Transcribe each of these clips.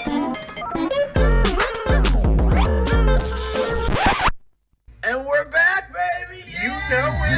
And we're back, baby! Yeah! You know it!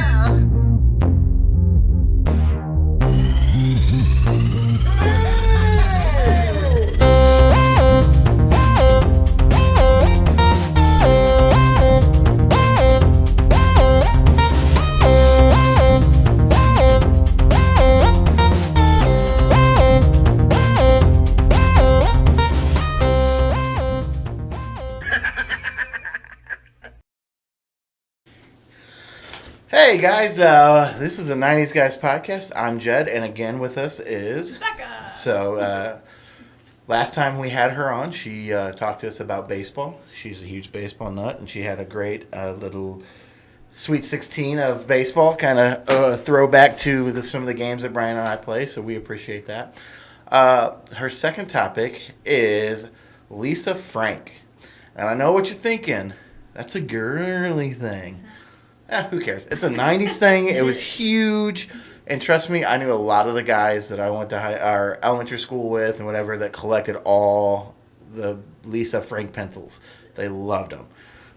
Hey guys, this is a 90s Guys podcast. I'm Jed, and again with us is Becca. So, last time we had her on, she talked to us about baseball. She's a huge baseball nut, and she had a great little Sweet 16 of baseball, kind of throwback to some of the games that Brian and I play, so we appreciate that. Her second topic is Lisa Frank. And I know what you're thinking. That's a girly thing. Who cares? It's a 90s thing. It was huge. And trust me, I knew a lot of the guys that I went to our elementary school with and whatever that collected all the Lisa Frank pencils. They loved them.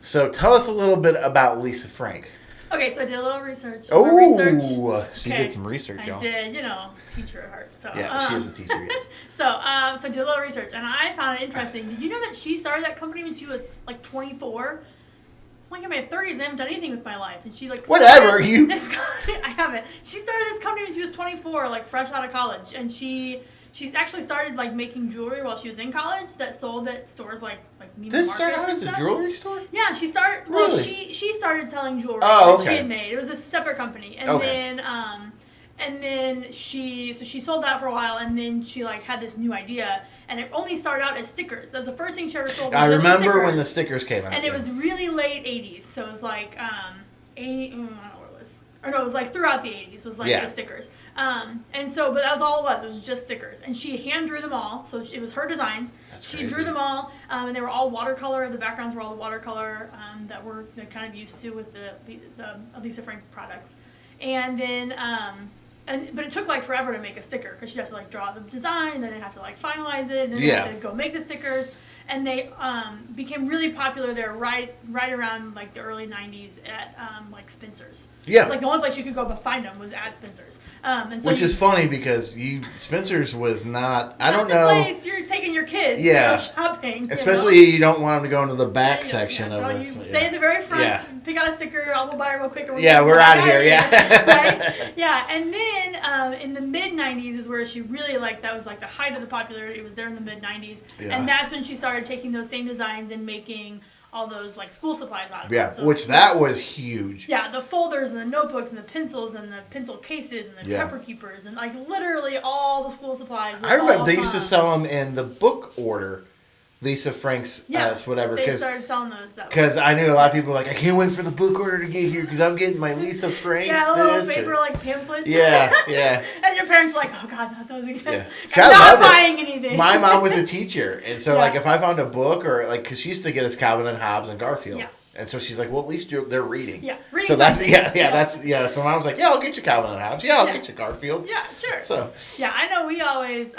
So tell us a little bit about Lisa Frank. Okay, so I did a little research. Oh, she did some research, y'all. I did, teacher at heart. So, yeah, she is a teacher, yes. So I did a little research, and I found it interesting. Did you know that she started that company when she was like 24? I'm like in my 30s, I haven't done anything with my life, and she like whatever you. I haven't. She started this company when she was 24, like fresh out of college, and she's actually started like making jewelry while she was in college that sold at stores like Neiman This started out Marcus as a jewelry store? Yeah, she started. Really? Well, she started selling jewelry that she had made. It was a separate company, and then she sold that for a while, and then she like had this new idea, and it only started out as stickers. That was the first thing she ever sold. I remember when the stickers came out, and it was really late '80s, so it was like 80. I don't know what it was, or no, it was like throughout the '80s was like the stickers. And so, but that was all it was. It was just stickers, and she hand drew them all. So it was her designs. That's she crazy. drew them all, and they were all watercolor. The backgrounds were all watercolor that we're kind of used to with the Lisa Frank products. And then, but it took like forever to make a sticker because she'd have to like draw the design, then they'd have to like finalize it, and then they'd have to go make the stickers. And they became really popular there right around like the early '90s at like Spencer's. Yeah. It's like the only place you could go but find them was at Spencer's. And so which is funny because Spencer's was not. I don't the know. Place you're taking your kids to go shopping. Especially you don't want them to go into the back section of it. Stay in the very front. Pick out a sticker. I'll go buy it real quick. We're out of here. Yeah. Right? Yeah. And then in the mid '90s is where she really that was like the height of the popularity. It was there in the mid '90s, and that's when she started taking those same designs and making all those like school supplies out of it. Yeah, so that was huge. Yeah, the folders and the notebooks and the pencils and the pencil cases and the pepper keepers and like literally all the school supplies. I remember they used to sell them in the book order. Lisa Frank's, whatever. They started selling those. Because I knew a lot of people were like, I can't wait for the book order to get here because I'm getting my Lisa Frank. Little paper pamphlets. Yeah. And your parents were like, oh God, not those again. Yeah. See, I'm not buying anything. My mom was a teacher, and so if I found a book or because she used to get us Calvin and Hobbes and Garfield. Yeah. And so she's like, well, at least they're reading. Yeah. Reading so that's So mom was like, yeah, I'll get you Calvin and Hobbes. Yeah, I'll get you Garfield. Yeah, sure. So. Yeah, I know we always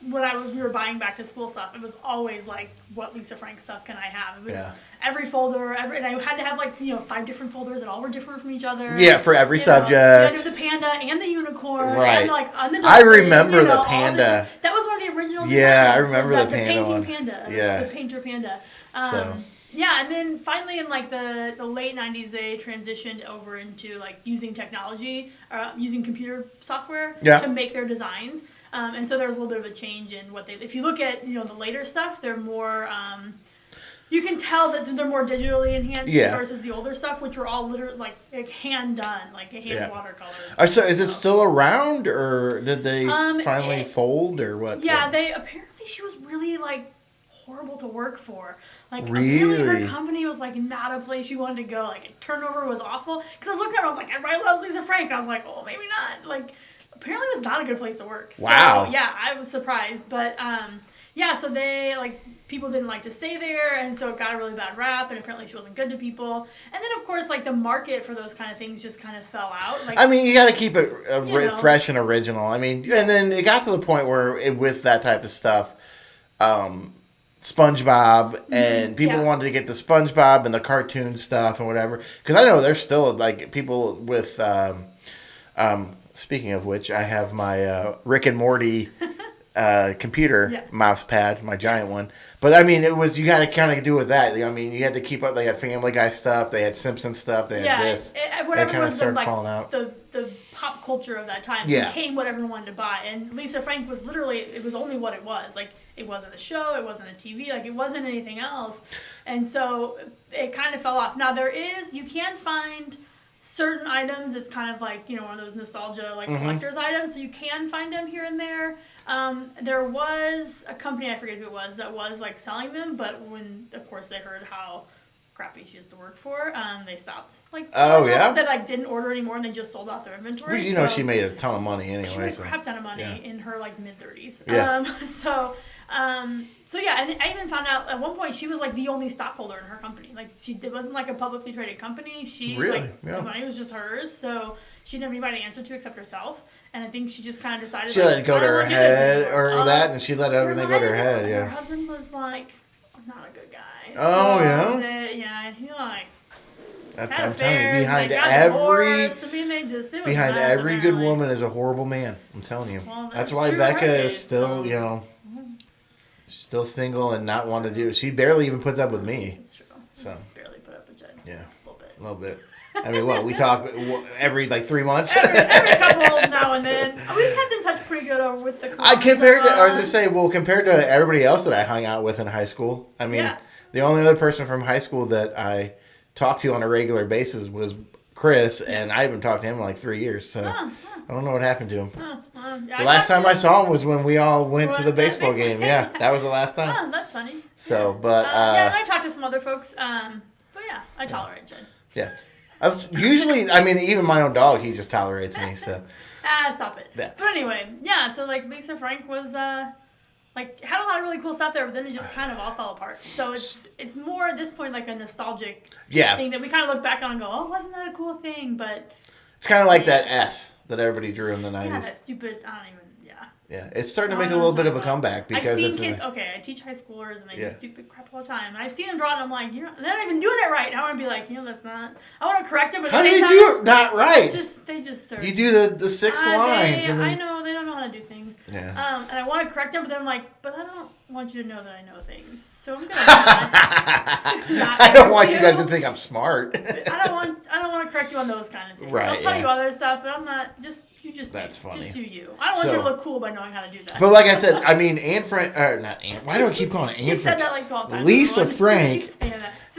when we were buying back to school stuff, it was always like, what Lisa Frank stuff can I have? It was every folder, and I had to have 5 different folders that all were different from each other. Yeah, for every subject. You had to do the panda and the unicorn. Right. And the I remember the panda. That was one of the original. Yeah, I remember the panda one. The painting panda. Yeah. The painter panda. So. Yeah, and then finally in the late '90s, they transitioned over into using technology, using computer software to make their designs. And so there was a little bit of a change in what they. If you look at the later stuff, they're more. You can tell that they're more digitally enhanced versus the older stuff, which were all literally hand done, hand watercolor. So is it still around, or did they finally fold, or what? Yeah, they apparently she was really horrible to work for. Really? Her company was not a place you wanted to go. Turnover was awful. Because I was looking at it, I was like, everybody loves Lisa Frank. I was like, oh, maybe not. Apparently it was not a good place to work. So, wow. Yeah, I was surprised. But, so they, people didn't like to stay there, and so it got a really bad rap, and apparently she wasn't good to people. And then, of course, the market for those kind of things just kind of fell out. You got to keep it fresh and original. And then it got to the point where, with that type of stuff, SpongeBob, and people Yeah. wanted to get the SpongeBob and the cartoon stuff and whatever. Because I know there's still like people with. Speaking of which, I have my Rick and Morty computer Yeah. mouse pad, my giant one. But I mean, it was you got to kind of do with that. I mean, you had to keep up. They had Family Guy stuff, they had Simpsons stuff, they had this. Whatever kind of was started like falling out. the pop culture of that time Yeah. became what everyone wanted to buy. And Lisa Frank was literally, it was only what it was. Like, it wasn't a show, it wasn't a TV, like, it wasn't anything else. And so it kind of fell off. Now, you can find certain items. It's kind of like, one of those nostalgia, like, collector's items. So you can find them here and there. There was a company, I forget who it was, that was, like, selling them. But when, of course, they heard how crappy she used to work for, they stopped. Like, oh yeah, they like didn't order anymore and they just sold off their inventory. Well, she made a ton of money anyway. She made a crap ton of money yeah. in her like mid-30s. Yeah. So yeah, and I even found out at one point she was like the only stockholder in her company. Like it wasn't like a publicly traded company. She really, the money was just hers, so she didn't have anybody to answer to except herself. And I think she just kind of decided she let it go to her head or that, and she let everything go to her head. Yeah. Her husband was like, "I'm not a good guy." Oh so yeah. Yeah, he like. That's, I'm telling you, behind every good woman is a horrible man. I'm telling you. Well, that's why Becca is still, still single and not want to do it. She barely even puts up with me. It's true. So barely put up with Jen. Yeah. A little bit. I mean, we talk every 3 months. every couple now and then. We kept in touch pretty good over with the. I was just saying, compared to everybody else that I hung out with in high school, I mean, the only other person from high school that I talked to on a regular basis was Chris, and I haven't talked to him in like 3 years, so I don't know what happened to him. The last time I saw him was when we all went to the baseball game. Yeah, that was the last time. Oh, that's funny. So, but I talked to some other folks. But yeah, I tolerate Jen. Yeah, usually, I mean, even my own dog, he just tolerates me. So. Stop it. Yeah. But anyway, yeah. So like Lisa Frank was had a lot of really cool stuff there, but then it just kind of all fell apart. So it's more at this point like a nostalgic thing that we kind of look back on and go, oh, wasn't that a cool thing? But it's kind of like that S that everybody drew in the 90s. Yeah, that stupid, I don't even, Yeah, it's starting to make a little bit of a comeback because I've seen kids. I teach high schoolers and they do stupid crap all the time. And I've seen them draw it, and I'm like, they're not even doing it right. And I want to be like, that's not. I want to correct them. But how do you do it not right? They just are. You do the 6 lines. And then, I know they don't know how to do things. Yeah. And I want to correct them, but then I'm like, but I don't want you to know that I know things. So I'm gonna. I don't want you guys to think I'm smart. I don't want to correct you on those kind of things. Right. I'll tell you other stuff, but I'm not. That's funny. Just do you. I don't want you to look cool by knowing how to do that. But like I said, I mean, Anne Frank, not Anne. Why do I keep calling it Anne Frank? Said that like 12 times. Lisa Frank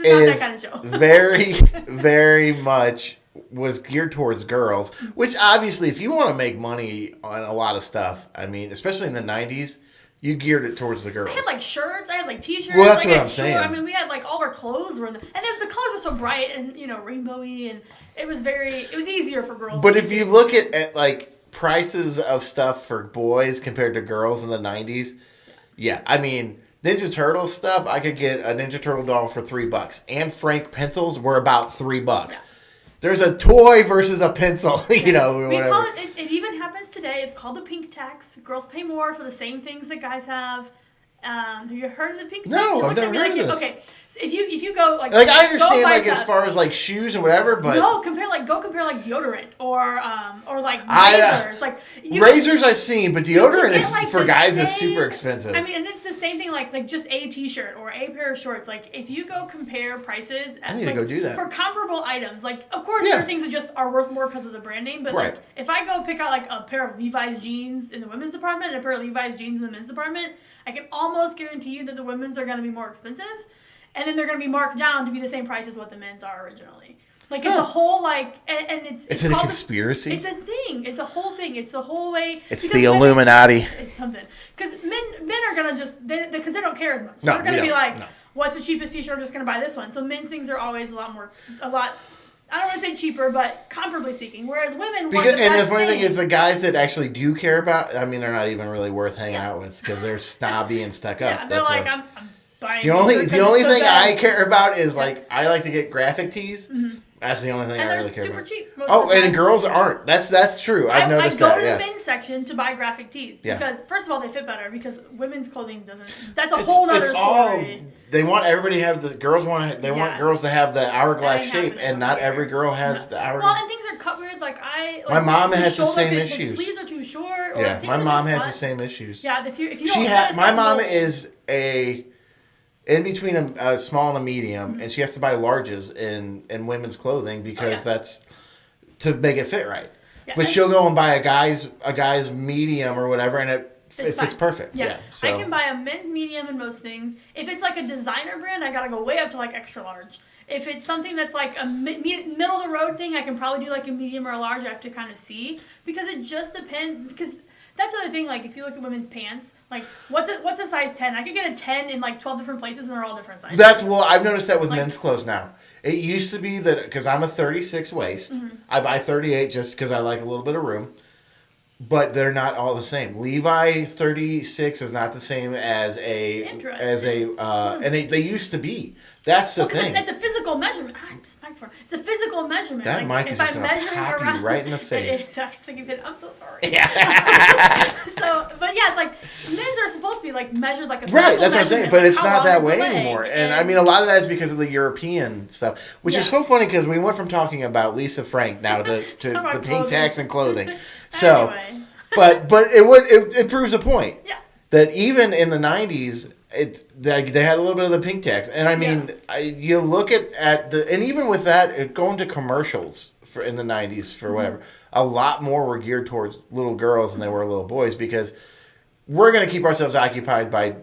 is kind of very, very much was geared towards girls. Which obviously, if you want to make money on a lot of stuff, I mean, especially in the 90s, you geared it towards the girls. I had like shirts, I had like t-shirts. Well, that's what I'm saying. I mean, we had like all our clothes were, and then the colors were so bright and rainbowy, and it was easier for girls. But if you look at like prices of stuff for boys compared to girls in the 90s, I mean, Ninja Turtle stuff, I could get a Ninja Turtle doll for $3. Anne Frank pencils were about $3. Yeah. There's a toy versus a pencil, whatever. We call it even happens today. It's called the pink tax. Girls pay more for the same things that guys have. Have you heard of the pink tax? No, I've never heard of this. Okay, so if you go like I understand as far as like shoes and whatever, but go compare deodorant or like razors. Razors I've seen, but deodorant is for guys is super expensive. I mean, and it's the same thing like just a t-shirt or a pair of shorts. Like if you go compare prices, I need to go do that for comparable items. Like of course there are things that just are worth more because of the brand name, but like if I go pick out like a pair of Levi's jeans in the women's department and a pair of Levi's jeans in the men's department, I can almost guarantee you that the women's are going to be more expensive, and then they're going to be marked down to be the same price as what the men's are originally. Like it's a whole and it's a conspiracy. It's a thing. It's a whole thing. It's the whole way. It's the Illuminati. It's something because men are gonna just because they don't care as much. No, they're gonna be like, what's the cheapest t-shirt? I'm just gonna buy this one. So men's things are always a lot. I don't want to say cheaper, but comparably speaking. Whereas women, the funny thing is, the guys that actually do care about, I mean, they're not even really worth hanging out with because they're snobby and stuck up. Yeah, they're like, I'm buying. The only thing I care about is like I like to get graphic tees, That's the only thing I really care super about. cheap. Most Oh, of the time. and girls aren't. That's true. I've noticed I that. go to the Yes. men's section to buy graphic tees because first of all they fit better because women's clothing doesn't. That's a It's, whole nother it's story. all they want everybody to have the girls want girls to have the hourglass That ain't shape, happening and not over every here. girl has the hourglass. Well, and things are cut weird. Like my mom has the shoulder same fit, issues. The sleeves are too short. Or Yeah, things my are mom just has flat. the same issues. Yeah, if you don't my mom is in between a small and a medium, Mm-hmm. and she has to buy larges in women's clothing because that's to make it fit right. Yeah, But she'll go and buy a guy's medium or whatever, and it fits perfect. Yeah. So I can buy a men's medium in most things. If it's like a designer brand, I gotta go way up to like extra large. If it's something that's like a middle of the road thing, I can probably do like a medium or a large. I have to kind of see because it just depends. Because that's the other thing. Like if you look at women's pants, like what's a size 10? I could get a 10 in like 12 different places, and they're all different sizes. I've noticed that with men's clothes now. It used to be that because I'm a 36 waist, I buy 38 just because I like a little bit of room. But they're not all the same. Levi 36 is not the same as and they used to be. That's the thing. It's a physical measurement. It's a physical measurement. That mic is going to pop you right in the face. I'm so sorry. Yeah. But yeah, it's like men's are supposed to be like measured like a right. That's what I'm saying. But it's not that way leg. anymore. And I mean, a lot of that is because of the European stuff, which is so funny because we went from talking about Lisa Frank now to the pink tax and clothing. So, anyway. but it proves a point. Yeah. That even in the 90s, they had a little bit of the pink tax, and I mean, you look at and even with that, going to commercials in the 90s for whatever, a lot more were geared towards little girls than they were little boys because we're going to keep ourselves occupied by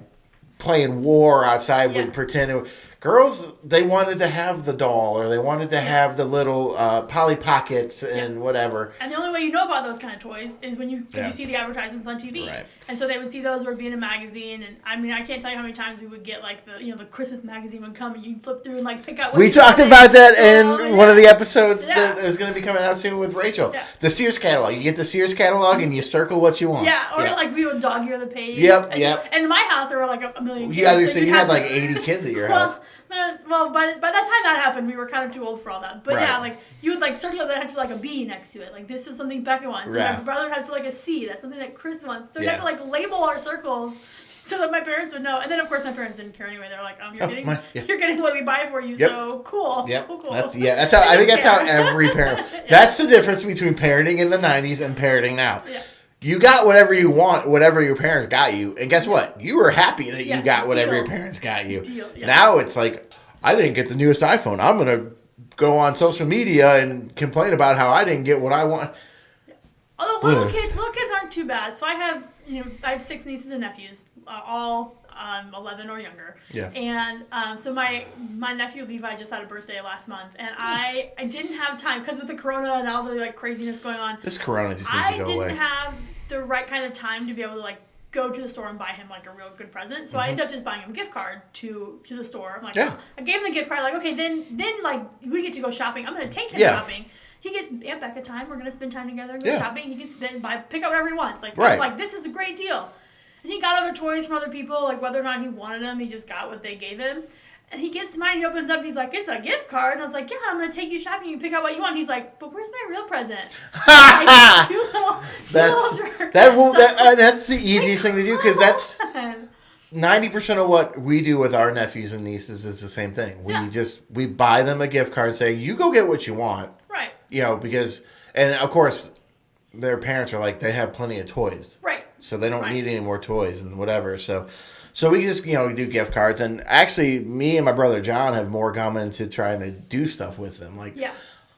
playing war outside with pretending. Girls, they wanted to have the doll or they wanted to have the little Polly Pockets and whatever. And the only way you know about those kind of toys is when you see the advertisements on TV. Right. And so they would see those or be in a magazine. And I mean, I can't tell you how many times we would get like the Christmas magazine would come and you flip through and like pick out what we talked about that in one of the episodes that is going to be coming out soon with Rachel. Yeah. The Sears catalog. You get the Sears catalog and you circle what you want. Yeah, or like we would dog ear the page. Yep. And in my house there were like a million kids. Yeah, so you had like 80 kids at your house. Well, by the time that happened, we were kind of too old for all that. But yeah, like you would like circle it, then have to like a B next to it. Like this is something Becca wants. Right. And my brother had to like a C. That's something that Chris wants. So we had to like label our circles so that my parents would know. And then of course my parents didn't care anyway. They're like, you're getting what we buy for you. Yep. So cool. Yep. Cool. That's how I think that's how every parent. That's the difference between parenting in the 90s and parenting now. Yeah. You got whatever you want, whatever your parents got you, and guess what? You were happy that you got whatever your parents got you. Now it's like, I didn't get the newest iPhone. I'm going to go on social media and complain about how I didn't get what I want. Although little kids aren't too bad. So I have 6 nieces and nephews, all 11 or younger. Yeah. And so my nephew Levi just had a birthday last month, and I didn't have time because with the corona and all the like craziness going on. This corona just needs to go away. I didn't have the right kind of time to be able to like go to the store and buy him like a real good present. So I ended up just buying him a gift card to the store. I'm like, I gave him the gift card. Like, okay, then like we get to go shopping. I'm gonna take him shopping. He gets Aunt Becca time. We're gonna spend time together and go shopping. He gets pick up whatever he wants. Like, like this is a great deal. And he got other toys from other people. Like whether or not he wanted them, he just got what they gave him. And he gets to mine, he opens up, and he's like, it's a gift card. And I was like, yeah, I'm going to take you shopping. You pick out what you want. He's like, but where's my real present? That's the easiest thing to do because that's 90% of what we do with our nephews and nieces is the same thing. We buy them a gift card and say, you go get what you want. Right. Because, and of course, their parents are like, they have plenty of toys. Right. So they don't need any more toys and whatever. So we just, do gift cards. And actually, me and my brother John have more gone into trying to do stuff with them. Like,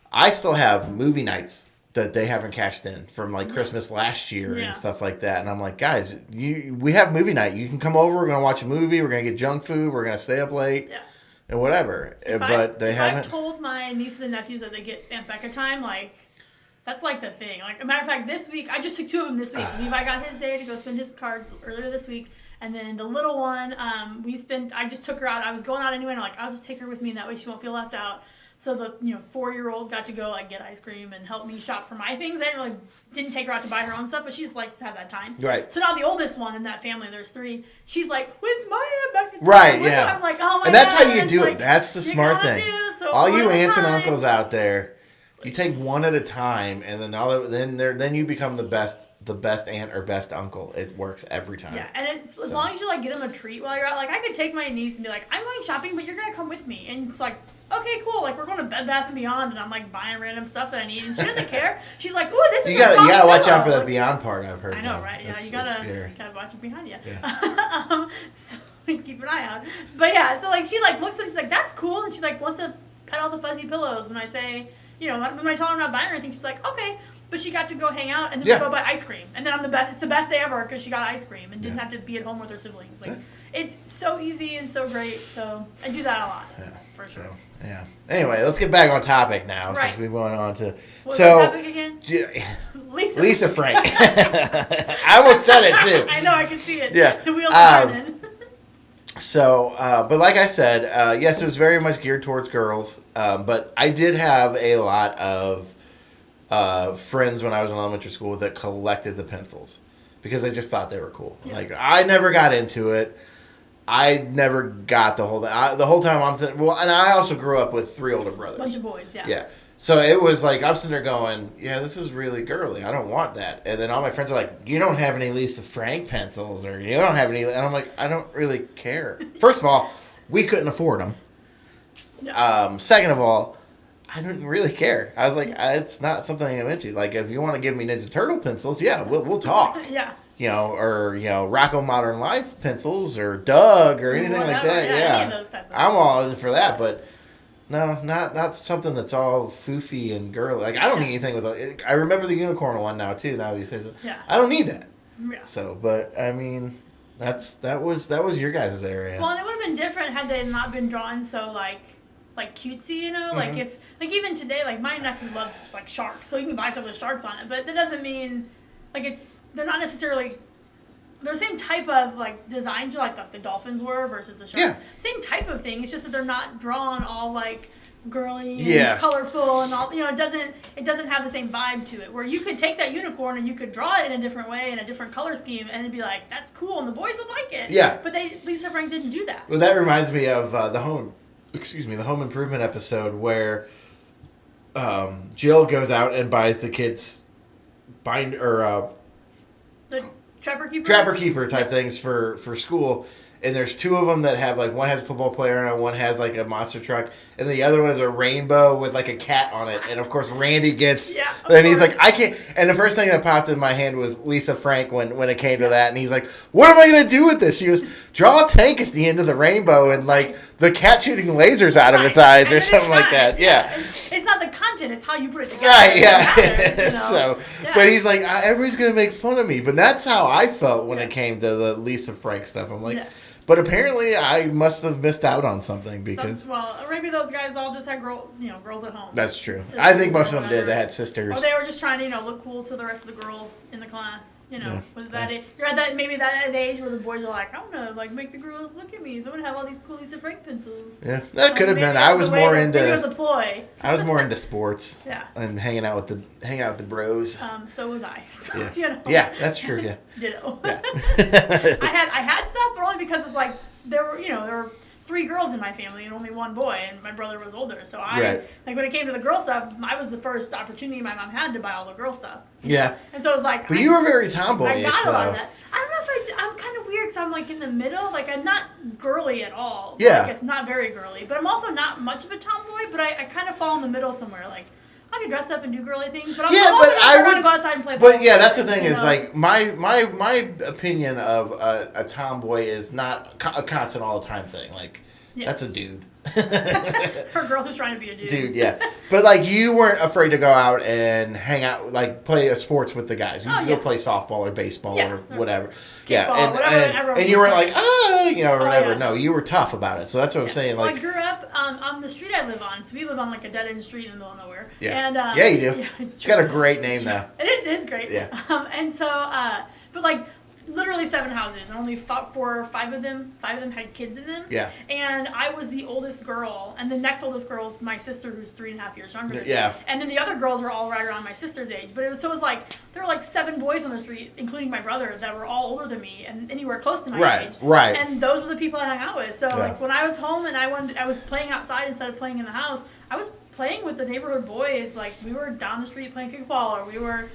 I still have movie nights that they haven't cashed in from, like, Christmas last year and stuff like that. And I'm like, guys, we have movie night. You can come over. We're going to watch a movie. We're going to get junk food. We're going to stay up late. Yeah. And whatever. But they haven't. I've told my nieces and nephews that they get Aunt Becca time, like, that's like the thing. Like, a matter of fact, this week, I just took 2 of them this week. Levi got his day to go spend his card earlier this week. And then the little one, I just took her out. I was going out anyway, and I'm like, I'll just take her with me, and that way she won't feel left out. So the 4-year-old got to go like get ice cream and help me shop for my things. I didn't take her out to buy her own stuff, but she just likes to have that time. Right. So now the oldest one in that family, there's 3. She's like, "When's my aunt back?" Right. Yeah. I'm like, "Oh my god!" And that's how you do like, it. That's the smart thing. So all you one at a aunts and time. uncles out there, you take one at a time, and then you become the best aunt or best uncle. It works every time. Yeah, and it's as long as you get them a treat while you're out. Like I could take my niece and be like, "I'm going shopping, but you're gonna come with me," and it's like, okay, cool. Like we're going to Bed Bath and Beyond, and I'm like buying random stuff that I need, and she doesn't care. She's like, "Ooh, this is." You gotta watch out for that Beyond part. I've heard. I know, right? Yeah, you gotta watch it behind you. Yeah. So keep an eye out. But yeah, so she looks and she's like, "That's cool," and she wants to pet all the fuzzy pillows. When I say, when I tell her I'm not buying her anything, she's like, "Okay." But she got to go hang out and then go buy ice cream, and then I'm the best. It's the best day ever because she got ice cream and didn't have to be at home with her siblings. It's so easy and so great. So I do that a lot. Yeah, for sure. Yeah. Anyway, let's get back on topic now since we went on to. What's the topic again? Lisa Frank. I almost said it too. I know, I can see it. Yeah. The wheels are turning. So, but like I said, yes, it was very much geared towards girls. But I did have a lot of friends when I was in elementary school that collected the pencils because I just thought they were cool. Yeah. I never got into it. I never got the whole thing. The whole time I'm thinking, and I also grew up with 3 older brothers. Bunch of boys, yeah. Yeah. So it was I'm sitting there going, yeah, this is really girly. I don't want that. And then all my friends are like, you don't have any Lisa Frank pencils, or you don't have any. And I'm like, I don't really care. First of all, we couldn't afford them. No. Second of all, I didn't really care. I was like, it's not something I'm into. If you want to give me Ninja Turtle pencils, yeah, we'll talk. Yeah. Or Rocco Modern Life pencils, or Doug, or anything like that. Yeah. Any of those type of I'm all in for that, but no, not something that's all foofy and girly. I don't need anything with it. I remember the unicorn one now too. Now these days, I don't need that. Yeah. So, but I mean, that was your guys' area. Well, and it would have been different had they not been drawn so like cutesy, Mm-hmm. If even today, my nephew loves sharks, so you can buy stuff with sharks on it, but that doesn't mean they're not necessarily. They're the same type of design, like the dolphins were versus the sharks. Yeah. Same type of thing. It's just that they're not drawn all girly and colorful and all. It doesn't have the same vibe to it. Where you could take that unicorn and you could draw it in a different way in a different color scheme, and it'd be like, that's cool, and the boys would like it. Yeah. But Lisa Frank didn't do that. Well, that reminds me of the Home Improvement episode where Jill goes out and buys the kids the Trapper Keeper type things for school. And there's 2 of them that have one has a football player and one has a monster truck, and the other one is a rainbow with a cat on it. And of course Randy gets, and he's like, I can't. And the first thing that popped in my hand was Lisa Frank when it came to that, and he's like, what am I gonna do with this? She goes, draw a tank at the end of the rainbow and the cat shooting lasers out of its eyes or something like that. Yeah. It's not the content; it's how you put it together. Right? Yeah. So, but he's like, everybody's gonna make fun of me, but that's how I felt when it came to the Lisa Frank stuff. I'm like. Yeah. But apparently, I must have missed out on something because. Maybe those guys all just had girls at home. That's true. I think most of them did. They had sisters. Or they were just trying to, look cool to the rest of the girls in the class. Was that it? You're at that age where the boys are like, I want to make the girls look at me, so I'm gonna have all these cool Lisa Frank pencils. Yeah, that could have been. I was more into. Maybe it was a ploy. I was more into sports. Yeah. And hanging out with the bros. So was I. So, Yeah, that's true. Yeah. Ditto. Yeah. I had stuff, but only because it's there were 3 girls in my family and only 1 boy, and my brother was older. So when it came to the girl stuff, I was the first opportunity my mom had to buy all the girl stuff. Yeah. And so it was But you were very tomboyish, I got a lot of that. I don't know if I'm kind of weird because I'm in the middle. I'm not girly at all. Yeah. It's not very girly, but I'm also not much of a tomboy. But I kind of fall in the middle somewhere. I can dress up and do girly things, but I'm also going to go outside and play ball. But yeah, that's the thing is my opinion of a tomboy is not a constant all the time thing. That's a dude. For a girl who's trying to be a dude. Dude, yeah. But you weren't afraid to go out and hang out, play a sports with the guys. You could go play softball or baseball or whatever. Kickball, and you weren't or whatever. Yeah. No, you were tough about it. So that's what I'm saying. I grew up on the street I live on. So we live on a dead end street in the middle of nowhere. Yeah. And, you do. Yeah, it's got a great name though. It is great. Yeah. And so, but literally 7 houses, and only 5 of them had kids in them. Yeah. And I was the oldest girl, and the next oldest girl is my sister, who's 3.5 years younger. Yeah. And then the other girls were all right around my sister's age. But it was like there were like 7 boys on the street, including my brother, that were all older than me and anywhere close to my age. Right. And those were the people I hung out with. So like when I was home and I was playing outside instead of playing in the house, I was playing with the neighborhood boys. Like we were down the street playing kickball, or we were,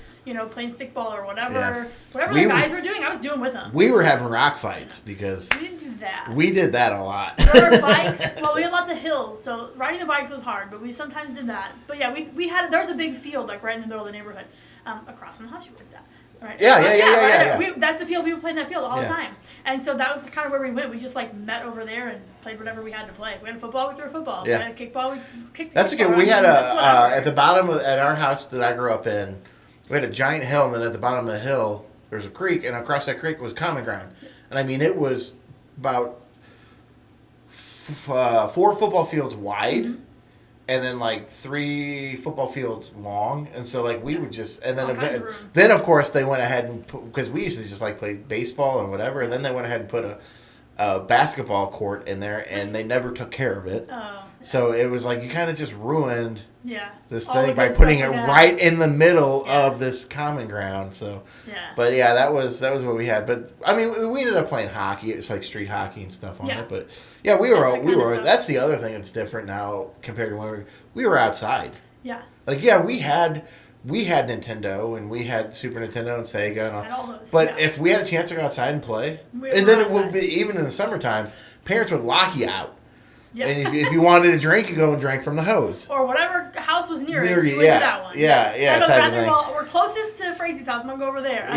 playing stickball or whatever. Yeah. Whatever the guys were doing, I was doing with them. We were having rock fights because we didn't do that. We did that a lot. There were bikes. Well, we had lots of hills, so riding the bikes was hard, but we sometimes did that. But yeah, there was a big field like right in the middle of the neighborhood, across from the house you lived at. Right. Yeah. That's the field we would play in that field all the time, and so that was kind of where we went. We just like met over there and played whatever we had to play. If we had football, we threw football. If we had kickball, we kicked. That's good. We had at the bottom at our house that I grew up in, we had a giant hill, and then at the bottom of the hill there's a creek, and across that creek was common ground, and I mean it was about 4 football fields wide. Mm-hmm. And then like 3 football fields long, and so like we would just, and then of course they went ahead and because we used to just like play baseball or whatever, and then they went ahead and put a basketball court in there, and they never took care of it. Oh. So it was like you kind of just ruined this thing by putting it right in the middle of this common ground. So, but that was what we had. But I mean, we ended up playing hockey. It's like street hockey and stuff on it. But yeah, we were. That's the other thing that's different now compared to when we were outside. Yeah. Like we had Nintendo and we had Super Nintendo and Sega and all those. But if we had a chance to go outside and play, and then it would be even in the summertime, parents would lock you out. Yep. And if you wanted to drink, you go and drank from the hose. Or whatever house was nearest. You that one. Yeah. Type of thing. Well, we're closest to Frazie's house. I'm going to go over there.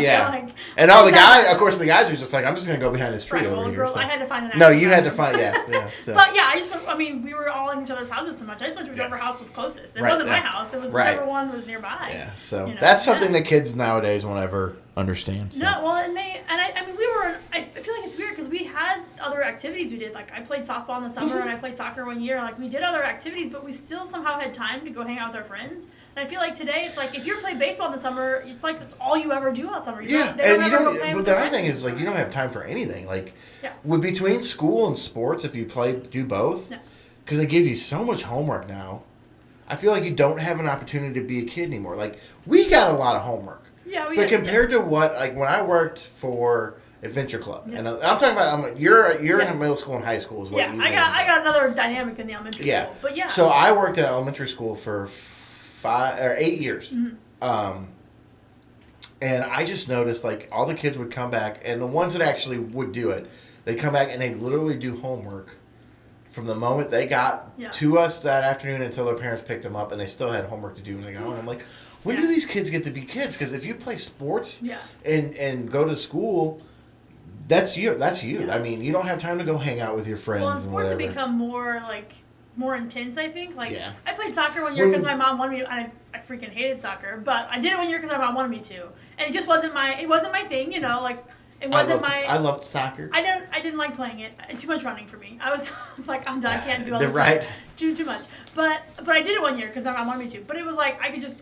And all the guys, of course, the guys were just like, I'm just going to go behind this tree over here. Girls, so. I had to find an No, you had to find, So. But we were all in each other's houses so much. I just went to whichever house was closest. It wasn't my house. It was whichever one was nearby. Yeah, so that's something that kids nowadays won't ever understand. So. No, well, I feel like it's weird because we had other activities we did. Like I played softball in the summer and I played soccer one year. Like we did other activities, but we still somehow had time to go hang out with our friends. And I feel like today it's like if you play baseball in the summer, it's like that's all you ever do all summer. But the other thing is like you don't have time for anything. Like between school and sports, if you do both, because they give you so much homework now. I feel like you don't have an opportunity to be a kid anymore. Like we got a lot of homework. Yeah, but compared to what like when I worked for Adventure Club, and I'm talking about you're in middle school and high school is what you I got another dynamic in the elementary school. But so I worked at elementary school for 8 years, and I just noticed like all the kids would come back, and the ones that actually would do it, they'd come back and they'd literally do homework from the moment they got to us that afternoon until their parents picked them up, and they still had homework to do when they got home. I'm like, when do these kids get to be kids? Because if you play sports and go to school, that's you. I mean, you don't have time to go hang out with your friends. Well, sports have become more intense, I think. Like, I played soccer one year because my mom wanted me to, and I freaking hated soccer, but I did it one year because my mom wanted me to. And it just wasn't my thing, like, it wasn't I loved soccer. I didn't like playing it. Too much running for me. I was like, I'm done. I can't do all this. Too much. But I did it one year because my mom wanted me to. But it was like, I could just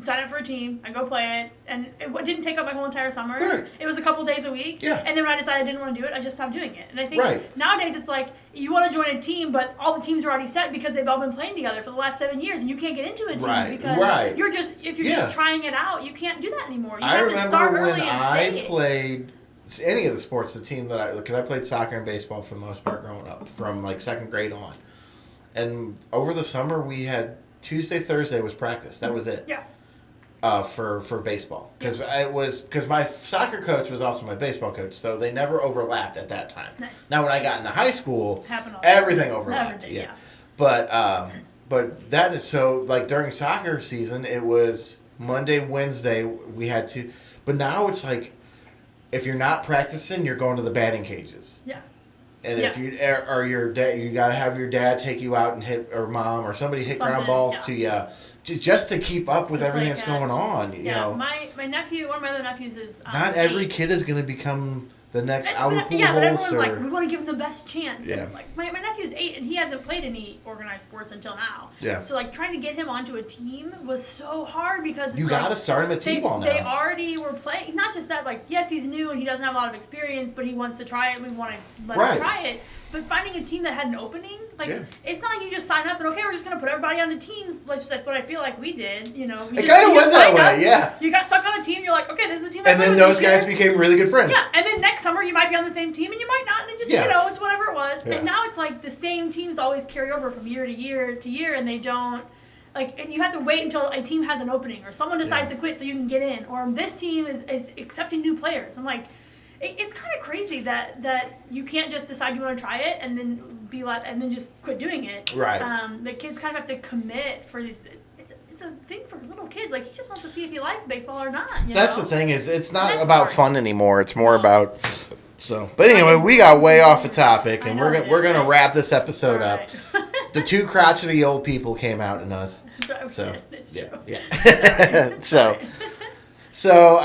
sign up for a team and go play it, and it didn't take up my whole entire summer. Right. It was a couple days a week. Yeah. And then when I decided I didn't want to do it, I just stopped doing it. And I think nowadays it's like you want to join a team, but all the teams are already set because they've all been playing together for the last 7 years, and you can't get into a team because you're just trying it out. You can't do that anymore. I remember when I played any of the sports, the team because I played soccer and baseball for the most part growing up from like second grade on, and over the summer we had Tuesday, Thursday was practice. That was it. Yeah. For baseball, because my soccer coach was also my baseball coach, so they never overlapped at that time. Nice. Now when I got into high school, everything overlapped. But that is so like during soccer season, it was Monday, Wednesday we had to, but now it's like if you're not practicing, you're going to the batting cages. Yeah. And if you or your dad, you gotta have your dad take you out and hit, or mom or somebody hit ground balls to you, just to keep up with everything that's going on. You know, my nephew, one of my other nephews is not every kid is gonna become the next Albert Yeah, but Pujols everyone's or like, we want to give him the best chance. Yeah. And like my nephew's 8 and he hasn't played any organized sports until now. Yeah. So like trying to get him onto a team was so hard because you got to start him at T-ball now. They already were playing. Not just that, like yes, he's new and he doesn't have a lot of experience, but he wants to try it. We want to let him try it. But finding a team that had an opening, like it's not like you just sign up and okay, we're just gonna put everybody on the teams. Like what I feel like we did, you know. It kind of was that way, yeah. You got stuck on a team. You're like, okay, this is the team. And then those guys became really good friends. Yeah, and then next summer you might be on the same team and you might not, and it just you know it's whatever it was. Yeah. And now it's like the same teams always carry over from year to year to year, and they don't. Like, and you have to wait until a team has an opening or someone decides to quit so you can get in, or this team is accepting new players. I'm like. It's kind of crazy that you can't just decide you want to try it and then and then just quit doing it. Right. The kids kind of have to commit for these. It's a thing for little kids. Like he just wants to see if he likes baseball or not. That's the thing is it's not about fun anymore. It's more about. So, but anyway, we got way off the topic, and we're gonna wrap this episode up. The two crotchety old people came out in us. So it's yeah, true. yeah. So,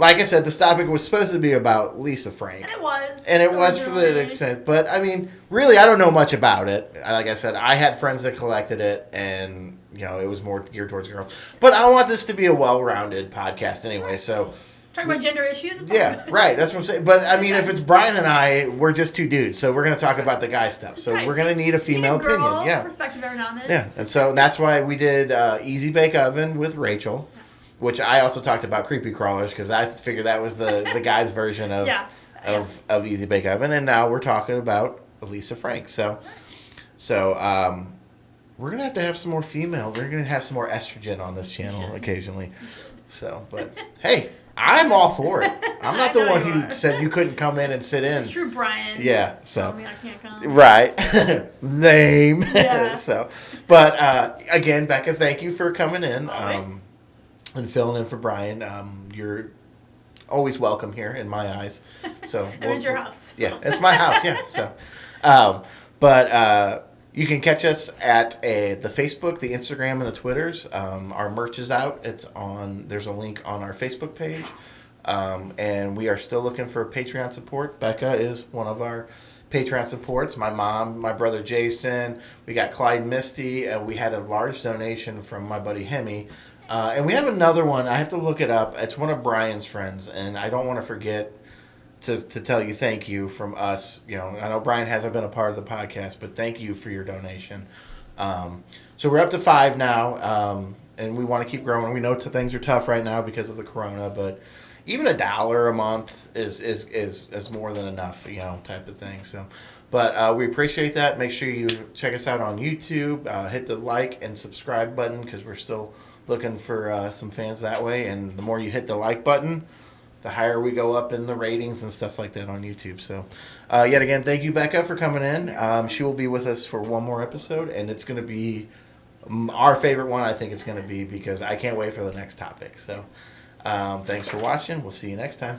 like I said, this topic was supposed to be about Lisa Frank. And it was. And it was for the extent. But, I mean, really, I don't know much about it. Like I said, I had friends that collected it, and, you know, it was more geared towards girls. But I want this to be a well-rounded podcast anyway, so... Talking about gender issues? Yeah, right. That's what I'm saying. But, I mean, if it's Brian and I, we're just two dudes, so we're going to talk about the guy stuff. So we're going to need a female opinion. Yeah. Perspective every now and then. Yeah, and so that's why we did Easy Bake Oven with Rachel. Which I also talked about creepy crawlers because I figured that was the guy's version of Easy Bake Oven, and now we're talking about Lisa Frank. So we're gonna have to have some more female. We're gonna have some more estrogen on this channel occasionally. So, but hey, I'm all for it. I'm not the one who said you couldn't come in and sit in. It's true, Brian. Yeah. So. I mean, I can't come. Right. Lame. Yeah. So, but again, Becca, thank you for coming in. Always. And filling in for Brian. You're always welcome here in my eyes. So It's your house. Yeah, it's my house. Yeah. So, but you can catch us at the Facebook, the Instagram, and the Twitters. Our merch is out. There's a link on our Facebook page, and we are still looking for Patreon support. Becca is one of our Patreon supports. My mom, my brother Jason. We got Clyde and Misty, and we had a large donation from my buddy Hemi. And we have another one. I have to look it up. It's one of Brian's friends, and I don't want to forget to tell you thank you from us. You know, I know Brian hasn't been a part of the podcast, but thank you for your donation. So we're up to 5 now, and we want to keep growing. We know things are tough right now because of the corona, but even $1 a month is more than enough, you know, type of thing. So, but we appreciate that. Make sure you check us out on YouTube. Hit the like and subscribe button because we're still looking for some fans that way, and the more you hit the like button, the higher we go up in the ratings and stuff like that on YouTube. So, yet again, thank you, Becca, for coming in. She will be with us for one more episode, and it's going to be our favorite one. I think it's going to be because I can't wait for the next topic. So, thanks for watching. We'll see you next time.